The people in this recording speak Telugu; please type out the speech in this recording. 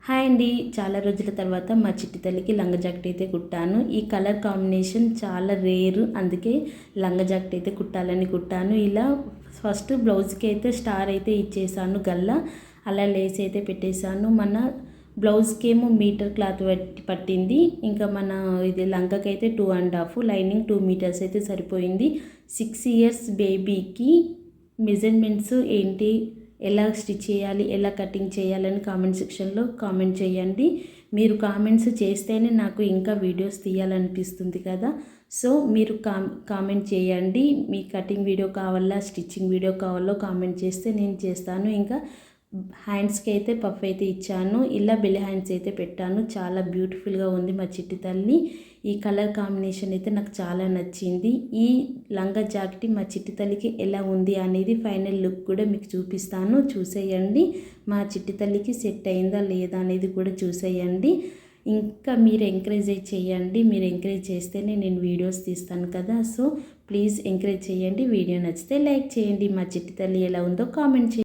హాయ్ అండి, చాలా రోజుల తర్వాత మా చిట్టి తల్లికి లంగా జాకెట్ అయితే కుట్టాను. ఈ కలర్ కాంబినేషన్ చాలా రేరు, అందుకే లంగా జాకెట్ అయితే కుట్టాను. ఇలా ఫస్ట్ బ్లౌజ్కి అయితే స్టార్ అయితే ఇచ్చేసాను, గల్లా అలా లేస్ అయితే పెట్టేశాను. మన బ్లౌజ్కి ఏమో మీటర్ క్లాత్ పట్టింది, ఇంకా మన ఇది లంగాకి అయితే 2.5, లైనింగ్ 2 మీటర్స్ అయితే సరిపోయింది. 6 ఇయర్స్ బేబీకి మెజర్మెంట్స్ ఏంటి, ఎలా స్టిచ్ చేయాలి, ఎలా కటింగ్ చేయాలని కామెంట్ సెక్షన్లో కామెంట్ చేయండి. మీరు కామెంట్స్ చేస్తేనే నాకు ఇంకా వీడియోస్ తీయాలనిపిస్తుంది కదా. సో మీరు కామెంట్ చేయండి, మీ కటింగ్ వీడియో కావాలా, స్టిచ్చింగ్ వీడియో కావాలో కామెంట్ చేస్తే నేను చేస్తాను. ఇంకా హ్యాండ్స్కి అయితే పఫ్ అయితే ఇచ్చాను, ఇలా బెల్ హ్యాండ్స్ అయితే పెట్టాను. చాలా బ్యూటిఫుల్గా ఉంది మా చిట్టి తల్లి. ఈ కలర్ కాంబినేషన్ అయితే నాకు చాలా నచ్చింది. ఈ లంగా జాకెట్ మా చిట్టి తల్లికి ఎలా ఉంది అనేది ఫైనల్ లుక్ కూడా మీకు చూపిస్తాను, చూసేయండి. మా చిట్టి తల్లికి సెట్ అయిందా లేదా అనేది కూడా చూసేయండి. ఇంకా మీరు ఎంకరేజ్ చేయండి, మీరు ఎంకరేజ్ చేస్తేనే నేను వీడియోస్ తీస్తాను కదా. సో ప్లీజ్ ఎంకరేజ్ చేయండి. వీడియో నచ్చితే లైక్ చేయండి. మా చిట్టి తల్లి ఎలా ఉందో కామెంట్ చేయండి.